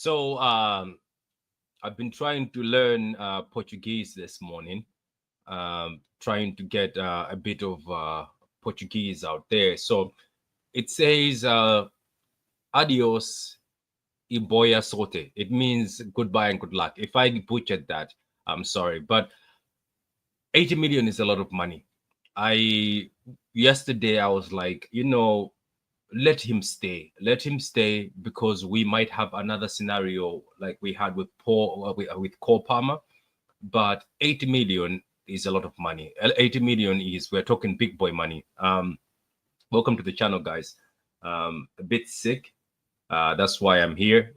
So I've been trying to learn Portuguese this morning, trying to get a bit of Portuguese out there. So it says adios y boa sorte. It means goodbye and good luck. If I butchered that, I'm sorry. But 80 million is a lot of money. I Yesterday I was like, let him stay. Let him stay because we might have another scenario like we had with with Cole Palmer. But 80 million is a lot of money. 80 million is, we're talking big boy money. Welcome to the channel, guys. A bit sick. That's why I'm here.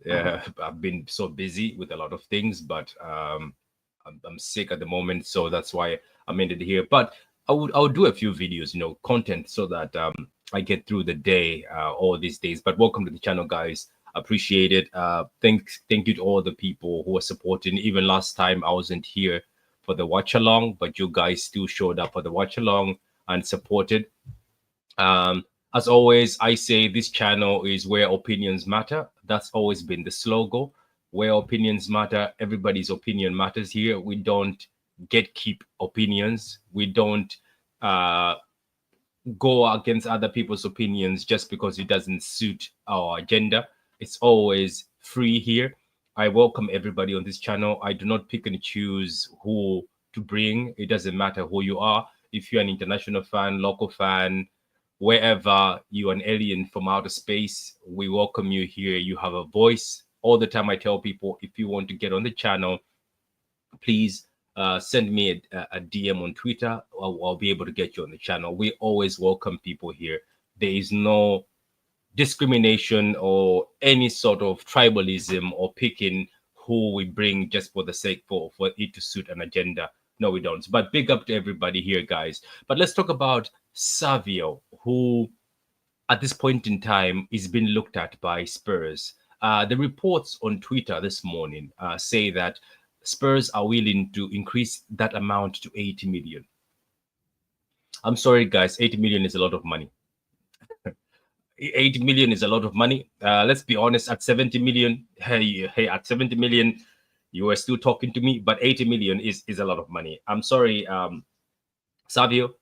I've been so busy with a lot of things, but I'm sick at the moment, so that's why I'm ended here. But I would do a few videos, content, so that I get through the day all these days. But welcome to the channel, guys. Appreciate it. Thank you to all the people who are supporting. Even last time I wasn't here for the watch along, but you guys still showed up for the watch along and supported. As always, I say this channel is where opinions matter. That's always been the slogan. Where opinions matter, everybody's opinion matters here. We don't gatekeep opinions. We don't go against other people's opinions just because it doesn't suit our agenda. It's always free here. I welcome everybody on this channel. I do not pick and choose who to bring. It doesn't matter who you are. If you're an international fan, local fan, wherever you're an alien from outer space, we welcome you here. You have a voice. All the time I tell people, if you want to get on the channel, please send me a DM on Twitter. I'll be able to get you on the channel. We always welcome people here. There is no discrimination or any sort of tribalism or picking who we bring just for the sake for it to suit an agenda. No, we don't. But big up to everybody here, guys. But let's talk about Savio, who at this point in time is being looked at by Spurs. The reports on Twitter this morning say that Spurs are willing to increase that amount to 80 million. I'm sorry, guys, 80 million is a lot of money. 80 million is a lot of money. Let's be honest, at 70 million, hey, at 70 million, you are still talking to me, but 80 million is a lot of money. I'm sorry, Savio,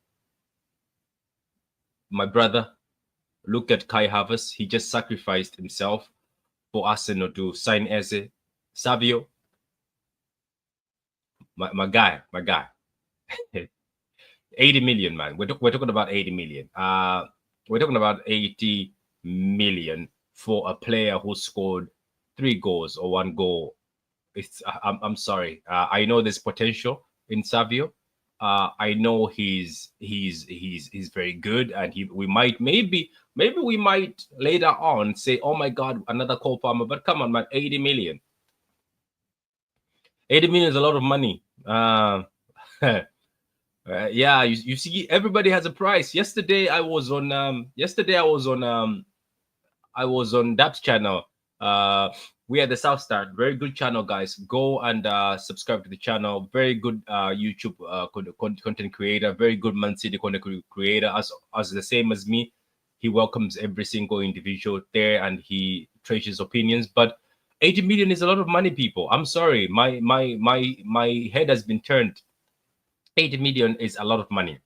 my brother. Look at Kai Havertz. He just sacrificed himself for Arsenal to sign Eze. Savio, my guy. 80 million, man. We're talking about 80 million. We're talking about 80 million for a player who scored 3 goals or 1 goal. I'm sorry. I know there's potential in Savio. I know he's very good, and we might maybe we might later on say, oh my God, another Cole Palmer. But come on, man, 80 million. 80 million is a lot of money. Yeah, you see, everybody has a price. Yesterday I was on Dab's channel. We are the South Star. Very good channel, guys. Go and subscribe to the channel. Very good YouTube content creator. Very good Man City content creator. As the same as me, he welcomes every single individual there and he treasures opinions. But 80 million is a lot of money, people. I'm sorry, my head has been turned. 80 million is a lot of money.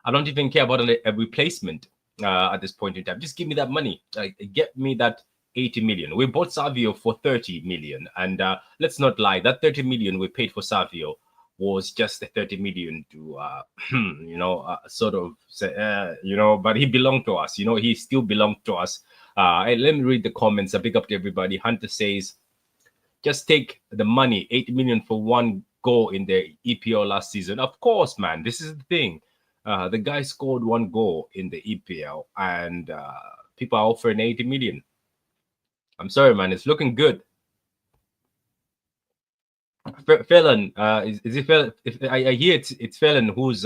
I don't even care about a replacement at this point in time. Just give me that money. Get me that 80 million. We bought Savio for 30 million. And let's not lie, that 30 million we paid for Savio was just the 30 million to, sort of, say, but he belonged to us. He still belonged to us. Let me read the comments. A big up to everybody. Hunter says, just take the money, 80 million for 1 goal in the EPL last season. Of course, man. This is the thing. The guy scored 1 goal in the EPL, and people are offering 80 million. I'm sorry, man. It's looking good. Felon, is it Felon? If I hear it's Felon who's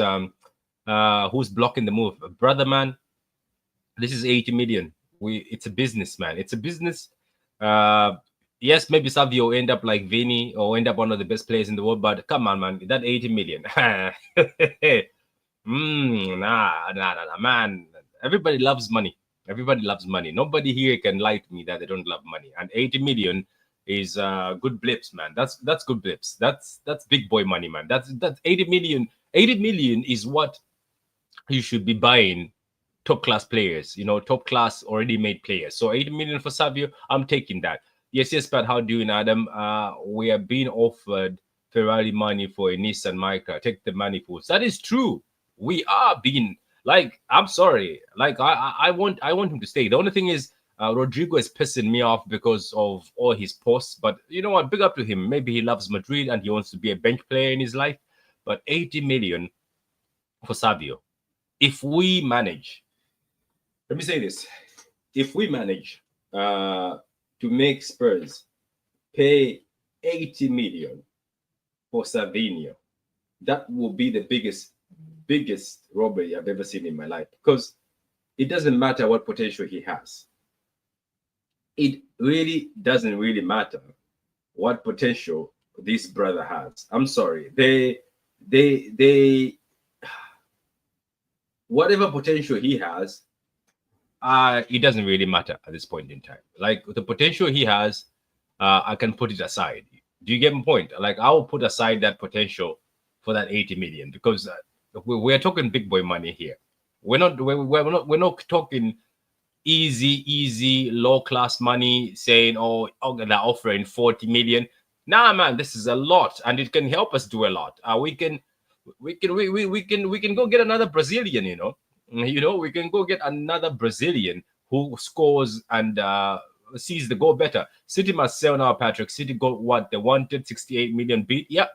blocking the move, brother, man. This is 80 million. It's a business, man. It's a business. Yes, maybe Savio end up like Vinny or end up one of the best players in the world, but come on, man, that 80 million. Nah, man. Everybody loves money. Everybody loves money. Nobody here can lie to me that they don't love money. And 80 million is good blips, man. That's good blips. That's big boy money, man. That's 80 million. 80 million is what you should be buying top class players, top class already made players. So 80 million for Savio, I'm taking that. Yes, but how do you, Adam? We are being offered Ferrari money for a Nissan Micra. Take the money, fools. That is true. We are being like, I'm sorry. Like I want him to stay. The only thing is Rodrigo is pissing me off because of all his posts. But you know what? Big up to him. Maybe he loves Madrid and he wants to be a bench player in his life. But 80 million for Savio. If we manage, let me say this: if we manage to make Spurs pay 80 million for Savio, that will be the biggest robbery I've ever seen in my life. Because it doesn't matter what potential he has. It really doesn't really matter what potential this brother has. I'm sorry. They whatever potential he has, it doesn't really matter at this point in time. Like the potential he has, I can put it aside. Do you get my point? Like I will put aside that potential for that 80 million because we're talking big boy money here. We're not talking easy low class money saying they're offering 40 million. Nah, man, this is a lot and it can help us do a lot. We can go get another Brazilian, we can go get another Brazilian who scores and sees the goal better. City must sell now, Patrick. City got what they wanted, 68 million bid. Yeah.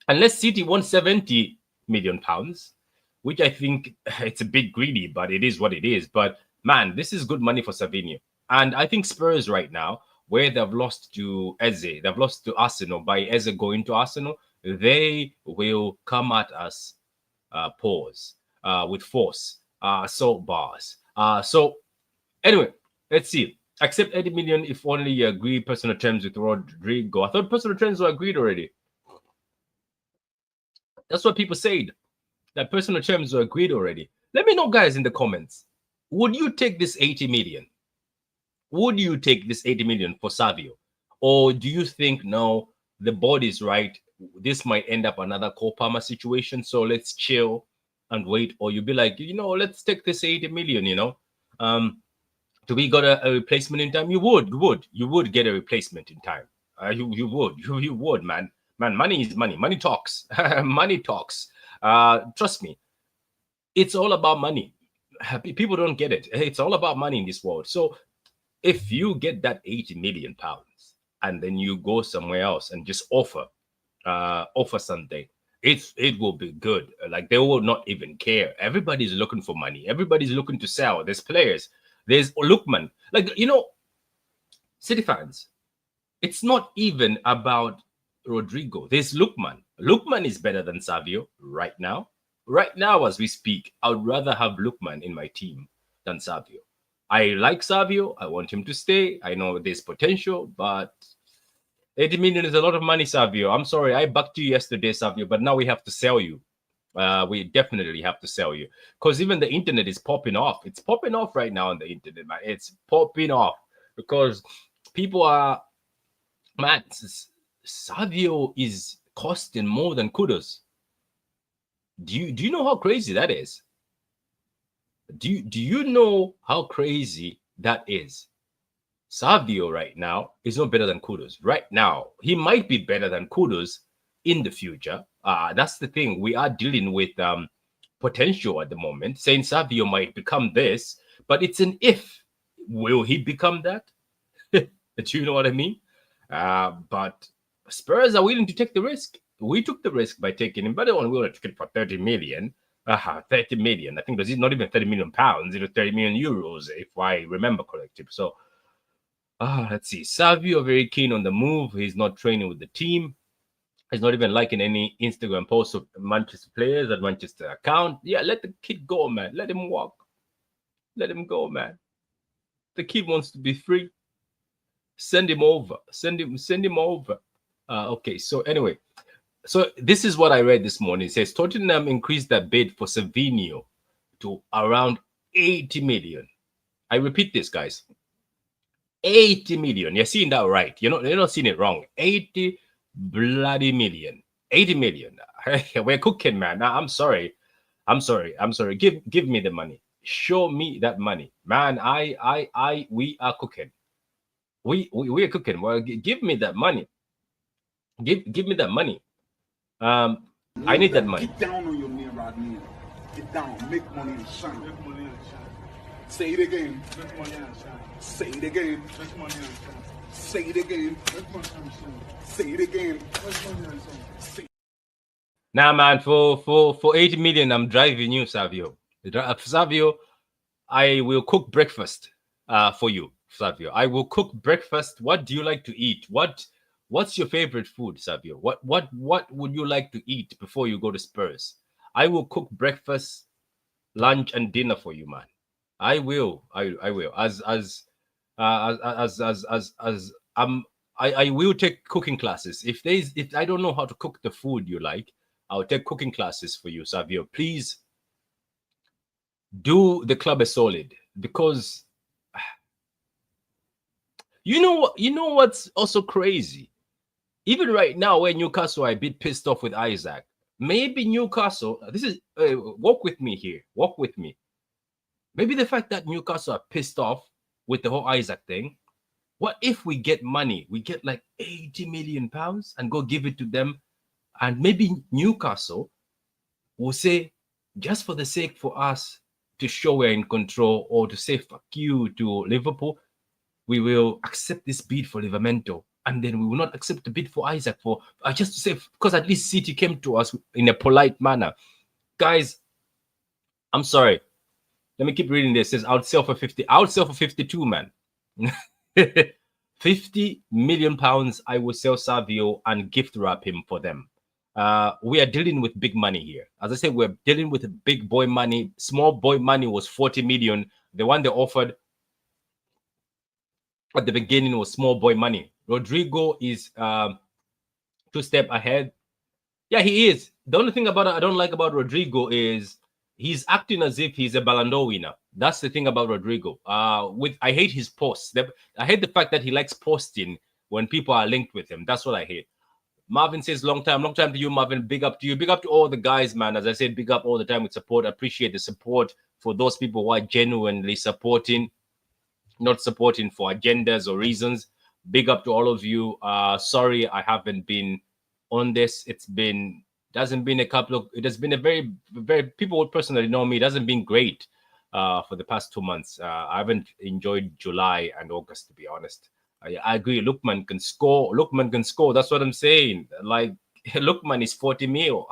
Unless City won 70 million pounds, which I think it's a bit greedy, but it is what it is. But man, this is good money for Savio. And I think Spurs right now, where they've lost to Eze, they've lost to Arsenal by Eze going to Arsenal, they will come at us with force, assault bars. So anyway, let's see. Accept 80 million if only you agree personal terms with Rodrigo. I thought personal terms were agreed already. That's what people said. That personal terms were agreed already. Let me know, guys, in the comments. Would you take this 80 million? Would you take this 80 million for Savio? Or do you think, no, the board is right, this might end up another Cole Palmer situation, so let's chill and wait? Or you'll be like, let's take this 80 million, do we got a replacement in time? You would get a replacement in time. You would, man. Money is money. Money talks. Money talks. Trust me. It's all about money. People don't get it. It's all about money in this world. So if you get that 80 million pounds and then you go somewhere else and just offer something, it will be good. Like they will not even care. Everybody's looking for money. Everybody's looking to sell. There's players. There's Lookman. Like, City fans, it's not even about Rodrigo. There's Lookman. Lookman is better than Savio right now. Right now, as we speak, I would rather have Lookman in my team than Savio. I like Savio. I want him to stay. I know there's potential, but 80 million is a lot of money, Savio. I'm sorry. I backed you yesterday, Savio, but now we have to sell you. We definitely have to sell you because even the internet is popping off. It's popping off right now on the internet, man. It's popping off because people are, man, Savio is costing more than Kudus. Do you know how crazy that is? Do you know how crazy that is? Savio right now is not better than Kudus. Right now, he might be better than Kudus in the future. That's the thing. We are dealing with potential at the moment, saying Savio might become this, but it's an if. Will he become that? Do you know what I mean? But Spurs are willing to take the risk. We took the risk by taking him, but they weren't willing to take it for 30 million. 30 million. I think it was not even 30 million pounds. It was 30 million euros, if I remember correctly. So, let's see. Savio very keen on the move. He's not training with the team. He's not even liking any Instagram posts of Manchester players at Manchester account. Yeah, let the kid go, man. Let him walk. Let him go, man. The kid wants to be free. Send him over. Send him over. Okay, so anyway. So this is what I read this morning. It says Tottenham increased their bid for Savio to around 80 million. I repeat this, guys. 80 million. You're seeing that right. You're not seeing it wrong. 80 bloody million. 80 million. We're cooking, man. I'm sorry. I'm sorry. Give me the money. Show me that money. Man, we are cooking. We are cooking. Well, give me that money. Give me that money. I need that money. Get down on your knee right now. Get down. Make money and shine. Make money and shine. Say it again. Make money and shine. Say it again. Make money and shine. Say it again. Make money and shine. Say it again. Make money and shine. Nah, man, for 80 million, I'm driving you, Savio. Savio, I will cook breakfast for you, Savio. I will cook breakfast. What do you like to eat? What's your favorite food, Savio? What would you like to eat before you go to Spurs? I will cook breakfast, lunch, and dinner for you, man. I will. I will. I will take cooking classes. If I don't know how to cook the food you like, I'll take cooking classes for you, Savio. Please do the club a solid, because you know what's also crazy. Even right now, where Newcastle are a bit pissed off with Isaac, maybe Newcastle. This is walk with me here. Walk with me. Maybe the fact that Newcastle are pissed off with the whole Isaac thing. What if we get money? We get like 80 million pounds and go give it to them, and maybe Newcastle will say, just for the sake for us to show we're in control, or to say fuck you to Liverpool, we will accept this bid for Livramento, and then we will not accept the bid for Isaac for just to say, because at least City came to us in a polite manner. Guys, I'm sorry. Let me keep reading this. It says, I would sell for 50. I would sell for 52, man. 50 million pounds. I will sell Savio and gift wrap him for them. We are dealing with big money here. As I said, we're dealing with big boy money. Small boy money was 40 million. The one they offered at the beginning was small boy money. Rodrigo is 2 steps ahead. Yeah, he is. The only thing I don't like about Rodrigo is he's acting as if he's a Ballon d'Or winner. That's the thing about Rodrigo. I hate his posts. I hate the fact that he likes posting when people are linked with him. That's what I hate. Marvin says, long time to you, Marvin. Big up to you. Big up to all the guys, man. As I said, big up all the time with support. I appreciate the support for those people who are genuinely supporting, not supporting for agendas or reasons. Big up to all of you. Sorry, I haven't been on this. It hasn't been a very people who personally know me. It hasn't been great for the past 2 months. I haven't enjoyed July and August, to be honest. I agree. Lookman can score. That's what I'm saying. Like, Lookman is 40 mil.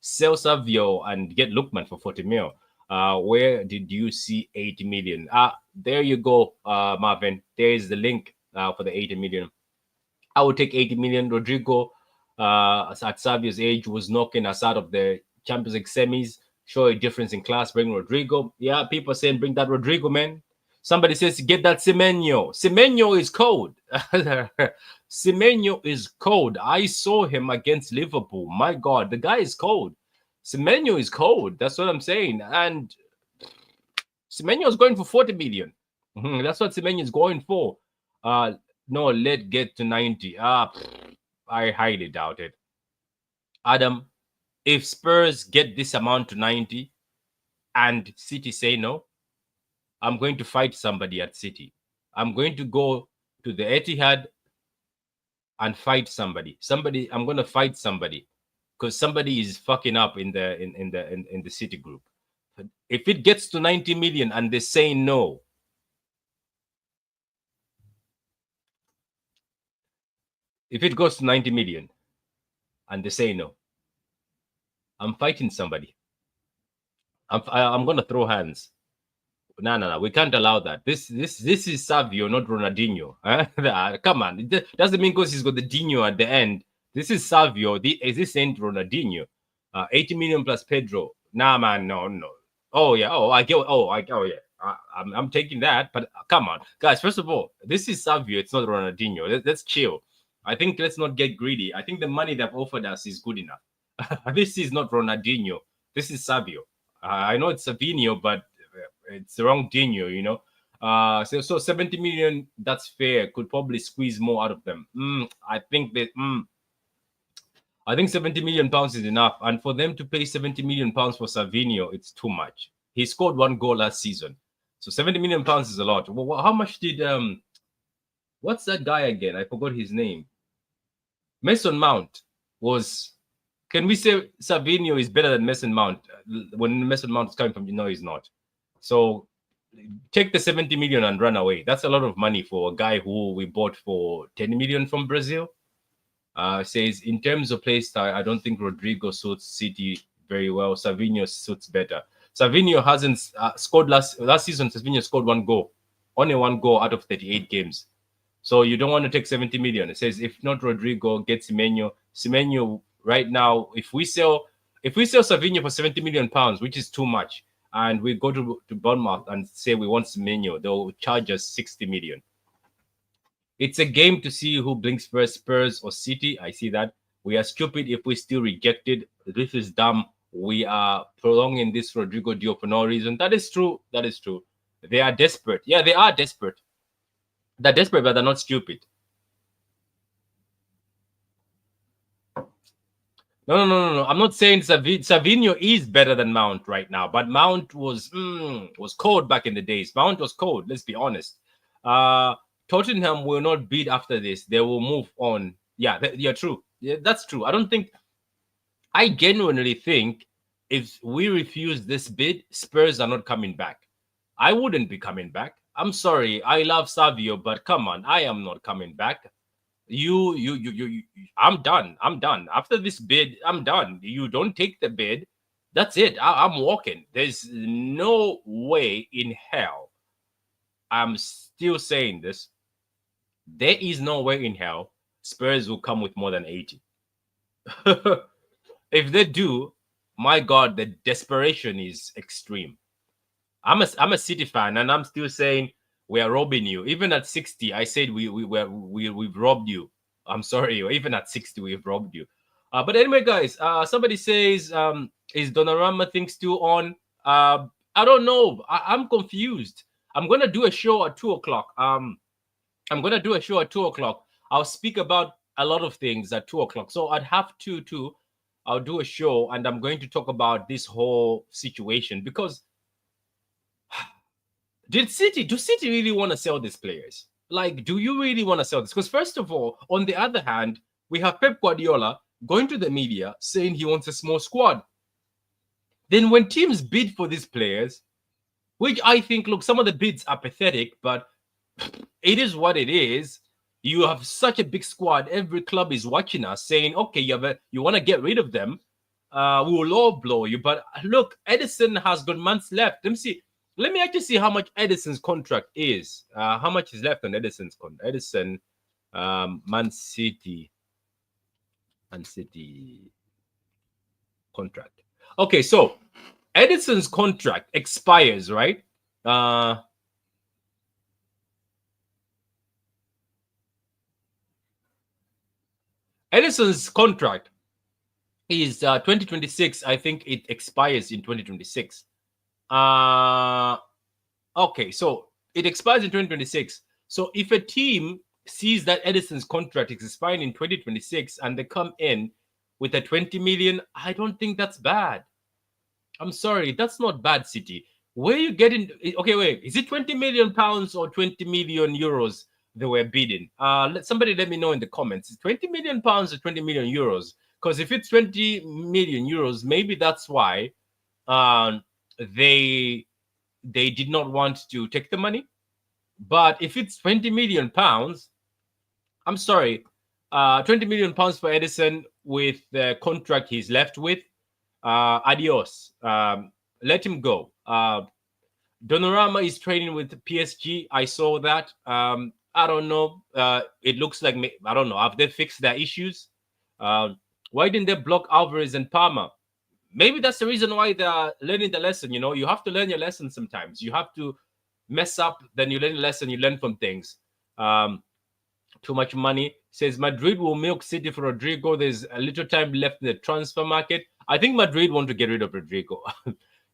Sell Savio and get Lookman for 40 mil. Where did you see 80 million? There you go, Marvin. There is the link for the 80 million. I would take 80 million. Rodrigo, at Savio's age, was knocking us out of the Champions League semis. Show a difference in class. Bring Rodrigo. Yeah, people are saying bring that Rodrigo, man. Somebody says get that Semenyo. Semenyo is cold. Semenyo is cold. I saw him against Liverpool. My God, the guy is cold. Semenyo is cold. That's what I'm saying. And Semenyo is going for 40 million. That's what Semenyo is going for. No, let's get to 90. I highly doubt it. Adam, if Spurs get this amount to 90 and City say no, I'm going to fight somebody at City. I'm going to go to the Etihad and fight somebody. I'm going to fight somebody because somebody is fucking up in the City group. If it gets to 90 million and they say no, if it goes to 90 million and they say no, I'm fighting somebody. I'm going to throw hands. No. We can't allow that. This is Savio, not Ronaldinho. Come on. It doesn't mean because he's got the Dino at the end. This is Savio. This ain't Ronaldinho. 80 million plus Pedro. Nah, man. No. Oh, yeah. I'm taking that. But come on. Guys, first of all, this is Savio. It's not Ronaldinho. Let's chill. I think let's not get greedy. I think the money they've offered us is good enough. This is not Ronaldinho. This is Savio. I know it's Savinho, but it's the wrong Dino, So 70 million, that's fair. Could probably squeeze more out of them. I think that I think 70 million pounds is enough. And for them to pay 70 million pounds for Savio, it's too much. He scored 1 goal last season. So 70 million pounds is a lot. How much did what's that guy again? I forgot his name. Mason Mount was. Can we say Savio is better than Mason Mount? When Mason Mount is coming from, he's not. So take the 70 million and run away. That's a lot of money for a guy who we bought for 10 million from Brazil. Says in terms of play style, I don't think Rodrigo suits City very well. Savio suits better. Savio hasn't scored last season. Savio scored 1 goal, only 1 goal out of 38 games. So you don't want to take 70 million. It says if not Rodrigo, get Semenyo. Semenyo right now, if we sell Savio for 70 million pounds, which is too much, and we go to Bournemouth and say we want Semenyo, they'll charge us 60 million. It's a game to see who blinks first, Spurs or City. I see that. We are stupid if we still reject it. This is dumb. We are prolonging this Rodrigo deal for no reason. That is true. That is true. They are desperate. Yeah, they are desperate. They're desperate, but they're not stupid. No. I'm not saying Savio is better than Mount right now, but Mount was cold back in the days. Mount was cold. Let's be honest. Tottenham will not bid after this. They will move on. Yeah, true. Yeah, that's true. I genuinely think if we refuse this bid, Spurs are not coming back. I wouldn't be coming back. I'm sorry. I love Savio, but come on, I am not coming back. I'm done. I'm done. After this bid, I'm done. You don't take the bid. That's it. I'm walking. There's no way in hell. I'm still saying this. There is no way in hell Spurs will come with more than 80. If they do, my God, the desperation is extreme. I'm a City fan, and I'm still saying we are robbing you. Even at 60, I said we've robbed you. I'm sorry. Even at 60, we've robbed you. But anyway, guys, somebody says, is Donnarumma thing still on? I don't know. I'm confused. I'm gonna do a show at 2:00. I'll speak about a lot of things at 2:00. So I'd have to I'll do a show, and I'm going to talk about this whole situation because do City really want to sell these players? Like, do you really want to sell this? Because first of all, on the other hand, we have Pep Guardiola going to the media saying he wants a small squad. Then when teams bid for these players, which I think, look, some of the bids are pathetic, but it is what it is. You have such a big squad. Every club is watching us saying, okay, you want to get rid of them. We will low blow you. But look, Edison has got months left. Let me actually see how much Edison's contract is. How much is left on Edison's contract? Edison, Man City contract. Okay, so Edison's contract expires, right? Edison's contract is 2026. I think it expires in 2026. Okay, so it expires in 2026. So if a team sees that Edison's contract is expiring in 2026 and they come in with a 20 million, I don't think that's bad. I'm sorry, that's not bad, City. Where you getting? Okay, wait, is it 20 million pounds or 20 million euros they were bidding? Somebody let me know in the comments. Is 20 million pounds or 20 million euros? Because if it's 20 million euros, maybe that's why they did not want to take the money. But if it's 20 million pounds, I'm sorry, 20 million pounds for Edison with the contract he's left with, adios. Let him go. Donnarumma is training with PSG. I saw that. I don't know. It looks like, I don't know. Have they fixed their issues? Why didn't they block Alvarez and Palmer? Maybe that's the reason why they're learning the lesson. You know, you have to learn your lesson sometimes. You have to mess up, then you learn the lesson, you learn from things. Too much money. Says Madrid will milk City for Rodrigo. There's a little time left in the transfer market. I think Madrid want to get rid of Rodrigo.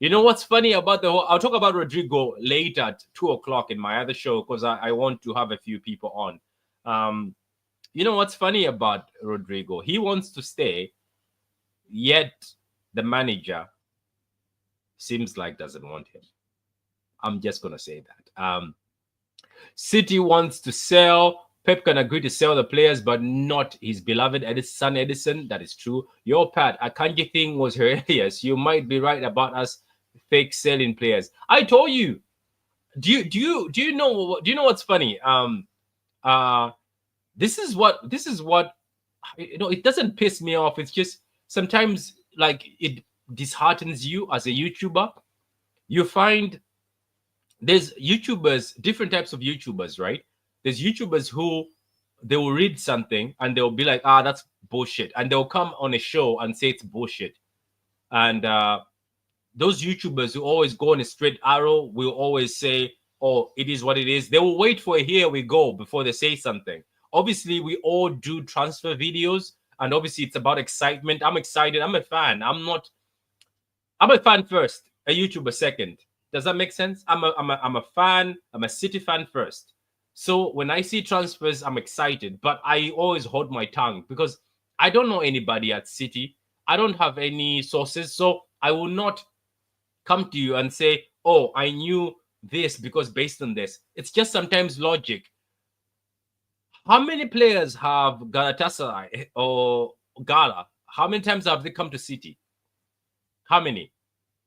You know what's funny about the whole? I'll talk about Rodrigo late at 2 o'clock in my other show because I want to have a few people on. You know what's funny about Rodrigo? He wants to stay, yet the manager seems like doesn't want him. I'm just gonna say that. City wants to sell. Pep can agree to sell the players, but not his beloved son Edison. That is true. Your Pat, Akanji thing was hilarious. You might be right about us fake selling players. I told you. Do you know what's funny? This is what it doesn't piss me off. It's just sometimes like it disheartens you as a YouTuber. You find there's YouTubers, different types of YouTubers, right? There's YouTubers who they will read something and they'll be like, that's bullshit. And they'll come on a show and say it's bullshit. And those YouTubers who always go on a straight arrow will always say, oh, it is what it is. They will wait for a here we go before they say something. Obviously, we all do transfer videos. And obviously, it's about excitement. I'm excited. I'm a fan. I'm a fan first, a YouTuber second. Does that make sense? I'm a fan. I'm a City fan first. So when I see transfers, I'm excited. But I always hold my tongue because I don't know anybody at City. I don't have any sources. So I will not come to you and say, oh, I knew this because based on this. It's just sometimes logic. How many players have Galatasaray or Gala? How many times have they come to City? How many?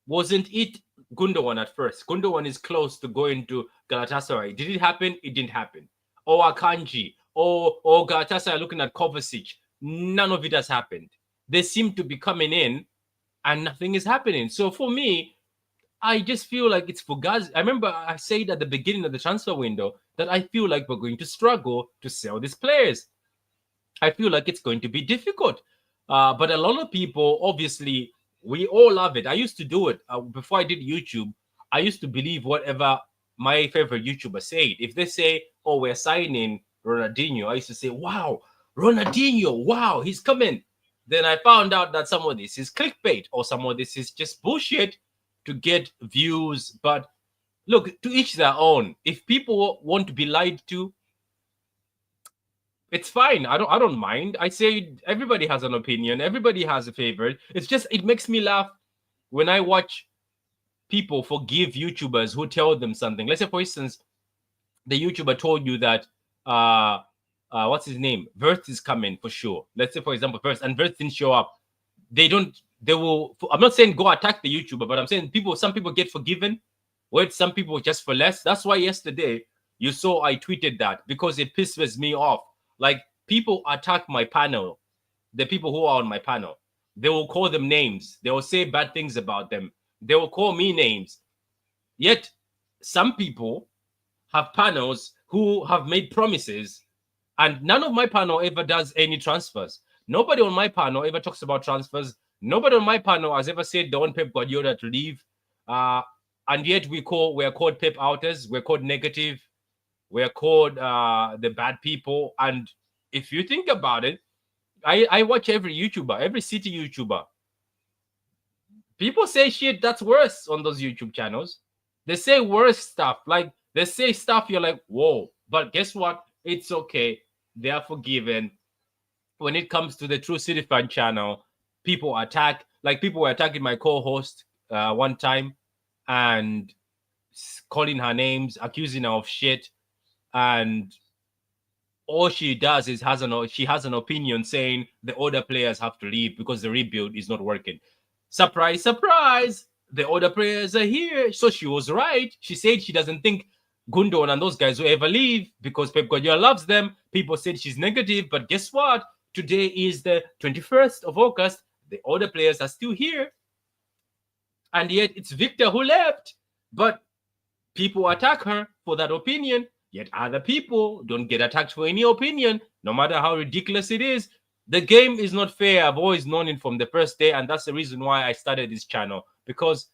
Wasn't it Gundogan at first? Gundogan is close to going to Galatasaray. Did it happen? It didn't happen. Or Akanji, or Galatasaray looking at Kovacic. None of it has happened. They seem to be coming in and nothing is happening. So for me, I just feel like it's fugazi. I remember I said at the beginning of the transfer window that I feel like we're going to struggle to sell these players. I feel like it's going to be difficult. But a lot of people, obviously, we all love it. I used to do it before I did YouTube. I used to believe whatever my favorite YouTuber said. If they say, oh, we're signing Ronaldinho, I used to say, wow, Ronaldinho, wow, he's coming. Then I found out that some of this is clickbait or some of this is just bullshit to get views. But look, to each their own. If people want to be lied to, it's fine. I don't mind. I say everybody has an opinion. Everybody has a favorite. It's just it makes me laugh when I watch people forgive YouTubers who tell them something. Let's say, for instance, the YouTuber told you that what's his name? Verth is coming for sure. Let's say, for example, Verth, and Verth didn't show up. They will. I'm not saying go attack the YouTuber, but I'm saying some people get forgiven, where some people just for less. That's why yesterday you saw I tweeted that because it pisses me off. Like people attack my panel, the people who are on my panel. They will call them names. They will say bad things about them. They will call me names. Yet some people have panels who have made promises, and none of my panel ever does any transfers. Nobody on my panel ever talks about transfers. Nobody on my panel has ever said they want Pep Guardiola to leave. And yet we're called Pep outers. We're called negative. We're called the bad people. And if you think about it, I watch every YouTuber, every City YouTuber. People say shit that's worse on those YouTube channels. They say worse stuff. Like they say stuff you're like, whoa. But guess what? It's okay. They are forgiven. When it comes to the True City Fan channel, people attack. Like people were attacking my co-host one time and calling her names, accusing her of shit. And all she does is she has an opinion saying the older players have to leave because the rebuild is not working. Surprise, surprise! The older players are here. So she was right. She said she doesn't think Gundogan and those guys will ever leave because Pep Guardiola loves them. People said she's negative, but guess what? Today is the 21st of August. The older players are still here. And yet it's Victor who left. But people attack her for that opinion. Yet other people don't get attacked for any opinion, no matter how ridiculous it is. The game is not fair. I've always known it from the first day. And that's the reason why I started this channel. Because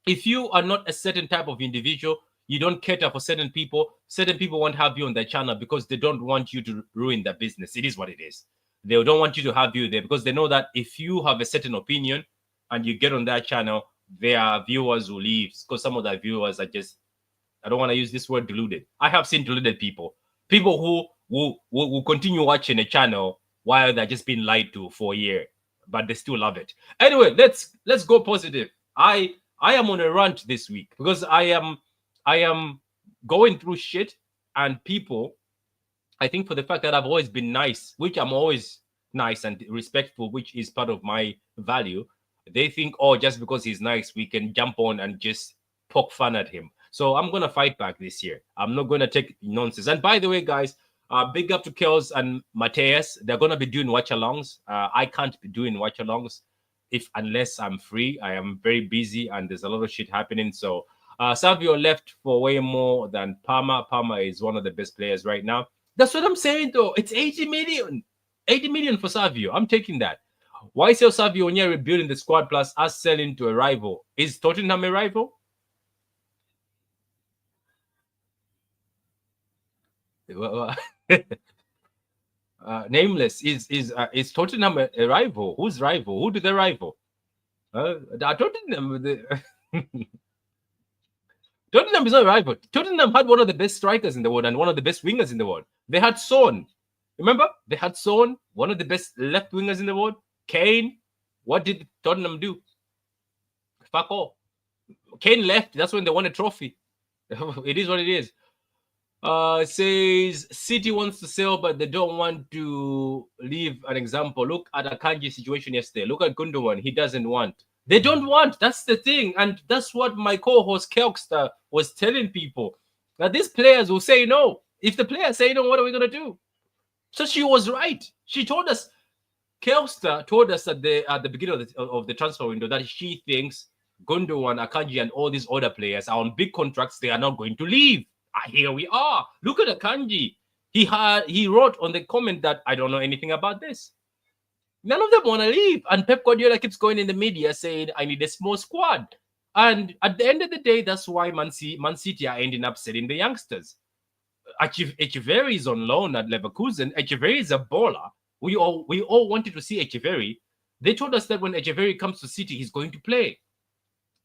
if you are not a certain type of individual, you don't cater for certain people won't have you on their channel because they don't want you to ruin their business. It is what it is. They don't want you to have you there because they know that if you have a certain opinion and you get on that channel, there are viewers who leave because some of the viewers are just, I don't want to use this word, deluded. I have seen deluded people who continue watching a channel while they're just being lied to for a year, but they still love it. Anyway, let's go positive. I am on a rant this week because I am going through shit, and people, I think for the fact that I've always been nice, which I'm always nice and respectful, which is part of my value, they think, oh, just because he's nice, we can jump on and just poke fun at him. So I'm gonna fight back this year. I'm not gonna take nonsense. And by the way, guys, big up to Kels and Mateus. They're gonna be doing watch-alongs. I can't be doing watch-alongs unless I'm free. I am very busy and there's a lot of shit happening. So Savio left for way more than Palmer. Palmer is one of the best players right now. That's what I'm saying, though. It's 80 million. 80 million for Savio. I'm taking that. Why sell Savio when you're rebuilding the squad plus us selling to a rival? Is Tottenham a rival? Nameless. Is Tottenham a rival? Who's rival? Who do they rival? Tottenham. Tottenham is not a rival. Tottenham had one of the best strikers in the world and one of the best wingers in the world. They had Son. Remember? They had Son, one of the best left wingers in the world. Kane. What did Tottenham do? Fuck all. Kane left. That's when they won a trophy. It is what it is. Says City wants to sell, but they don't want to leave an example. Look at Akanji's situation yesterday. Look at Gundogan. He doesn't want. They don't want. That's the thing. And that's what my co-host Kelkster was telling people. That these players will say no. If the players say no, what are we going to do? So she was right. She told us, Kelkster told us at the beginning of the transfer window that she thinks Gundogan, Akanji, and all these other players are on big contracts. They are not going to leave. Here we are. Look at Akanji. He wrote on the comment that I don't know anything about this. None of them want to leave. And Pep Guardiola keeps going in the media saying, I need a small squad. And at the end of the day, that's why Man City are ending up selling the youngsters. Echeverri is on loan at Leverkusen. Echeverri is a baller. We all wanted to see Echeverri. They told us that when Echeverri comes to City, he's going to play.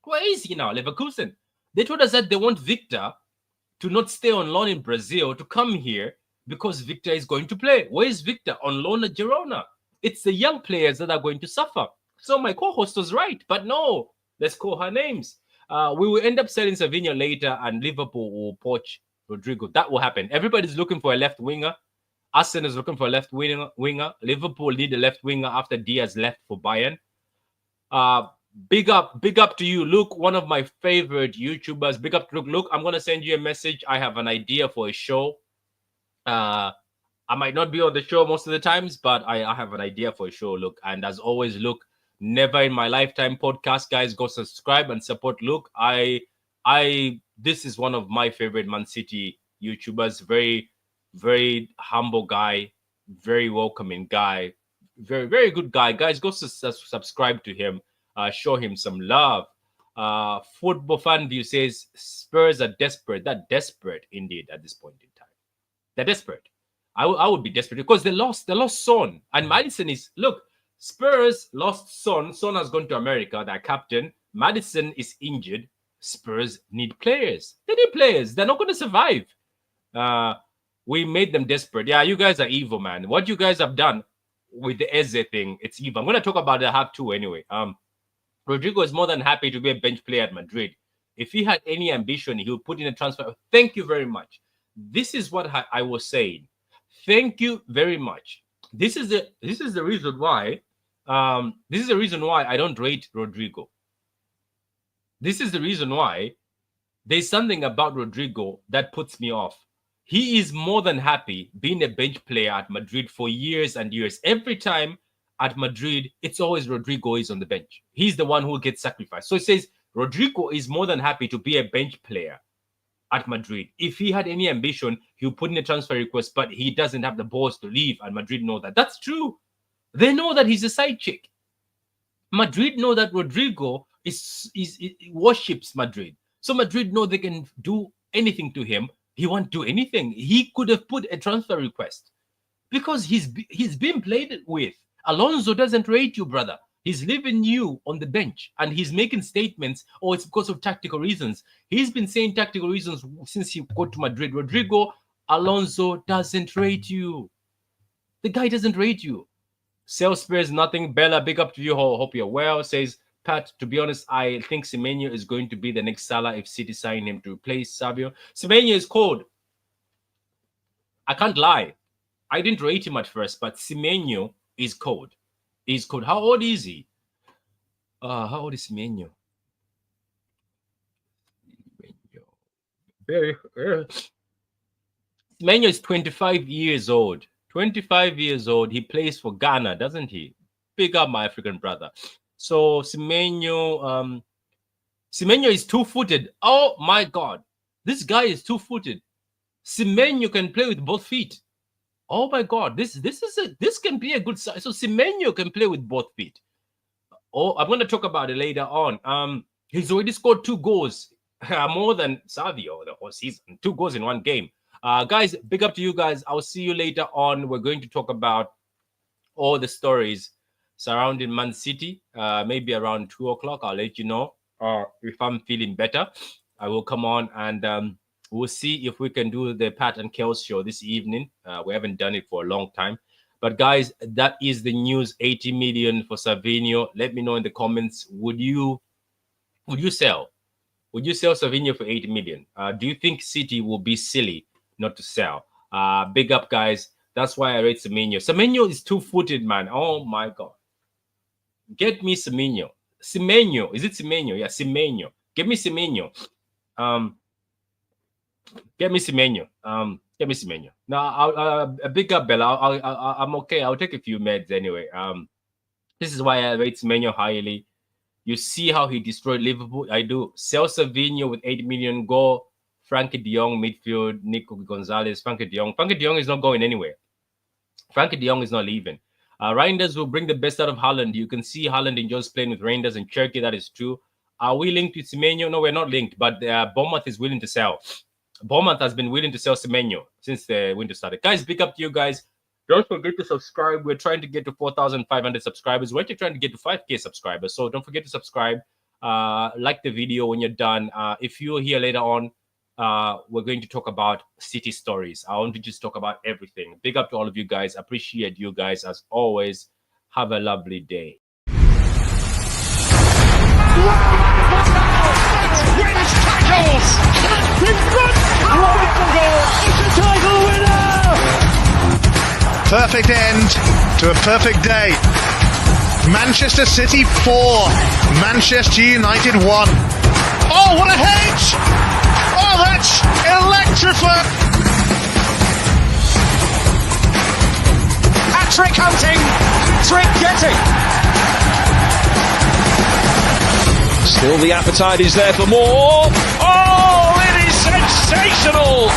Where is he now? Leverkusen. They told us that they want Victor to not stay on loan in Brazil, to come here because Victor is going to play. Where is Victor? On loan at Girona. It's the young players that are going to suffer. So my co-host was right, but no, let's call her names. We will end up selling Savinho later and Liverpool will poach Rodrigo. That will happen. Everybody's looking for a left winger. Arsenal is looking for a left winger. Liverpool need a left winger after Diaz left for Bayern. Big up to you, Luke, one of my favorite YouTubers. Big up to Luke. Luke, I'm gonna send you a message. I have an idea for a show. I might not be on the show most of the times, but I have an idea for a show, Luke. And as always, Luke, never in my lifetime podcast, guys, go subscribe and support Luke. This is one of my favorite Man City YouTubers. Very, very humble guy, very welcoming guy, very, very good guy. Guys, go subscribe to him. Show him some love. Football fan view says Spurs are desperate. They're desperate indeed at this point in time. They're desperate. I would be desperate because they lost Son. And Madison is, look, Spurs lost Son. Son has gone to America, their captain. Madison is injured. Spurs need players. They need players. They're not going to survive. We made them desperate. Yeah, you guys are evil, man. What you guys have done with the Eze thing, it's evil. I'm going to talk about the half two anyway. Rodrigo is more than happy to be a bench player at Madrid. If he had any ambition, he would put in a transfer. Thank you very much. This is what I was saying. Thank you very much. This is the reason why. This is the reason why I don't rate Rodrigo. This is the reason why there's something about Rodrigo that puts me off. He is more than happy being a bench player at Madrid for years and years. Every time at Madrid, it's always Rodrigo is on the bench. He's the one who gets sacrificed. So it says Rodrigo is more than happy to be a bench player at Madrid. If he had any ambition, he would put in a transfer request, but he doesn't have the balls to leave, and Madrid know that. That's true. They know that he's a side chick. Madrid know that Rodrigo worships Madrid. So Madrid know they can do anything to him. He won't do anything. He could have put a transfer request because he's been played with. Alonso doesn't rate you, brother. He's leaving you on the bench and he's making statements, oh, it's because of tactical reasons. He's been saying tactical reasons since he got to Madrid. Rodrigo Alonso doesn't rate you. The guy doesn't rate you. Sell Spurs nothing. Bella, big up to you. Hope you're well. Says, Pat, to be honest, I think Semenyo is going to be the next Salah if City sign him to replace Savio. Semenyo is cold. I can't lie. I didn't rate him at first, but Semenyo is cold. He's cold. How old is he? How old is Semenyo? Semenyo is 25 years old. 25 years old. He plays for Ghana, doesn't he? Big up my African brother. So Semenyo is two-footed. Oh my God. This guy is two-footed. Semenyo can play with both feet. Oh my God. This can be a good side. So Semenyo can play with both feet. Oh, I'm going to talk about it later on. He's already scored 2 goals. More than Savio the whole season. 2 goals in 1 game. Guys, big up to you guys. I'll see you later on. We're going to talk about all the stories surrounding Man City. Maybe around 2 o'clock. I'll let you know. Or if I'm feeling better, I will come on and we'll see if we can do the Pat and Kels show this evening. We haven't done it for a long time. But guys, that is the news. 80 million for Savio. Let me know in the comments. Would you sell? Would you sell Savio for 80 million? Do you think City will be silly not to sell? Big up, guys. That's why I rate Semenyo. Semenyo is two-footed, man. Oh my God. Get me Semenyo. Semenyo. Is it Semenyo? Yeah, Semenyo. Get me Semenyo. Get me Semenyo. Get me Semenyo. Now, big up, Bella. I'm okay. I'll take a few meds anyway. This is why I rate Semenyo highly. You see how he destroyed Liverpool? I do. Sell Savino with 8 million. Go Frankie de Jong midfield. Nico Gonzalez. Frankie de Jong. Frankie de Jong is not going anywhere. Frankie de Jong is not leaving. Reinders will bring the best out of Haaland. You can see Haaland enjoys playing with Reinders and Turkey. That is true. Are we linked with Semenyo? No, we're not linked. But Bournemouth is willing to sell. Bournemouth has been willing to sell Semenyo since the winter started. Guys, big up to you guys. Don't forget to subscribe. We're trying to get to 4,500 subscribers. We're actually trying to get to 5K subscribers. So don't forget to subscribe. Like the video when you're done. If you're here later on, we're going to talk about city stories. I want to just talk about everything. Big up to all of you guys. Appreciate you guys as always. Have a lovely day. Wins tackles! In front! It's a title winner! Perfect end to a perfect day. Manchester City 4, Manchester United 1. Oh, what a hedge! Oh, that's electrifying! Hat-trick hunting, trick getting. Still the appetite is there for more. Oh, it is sensational!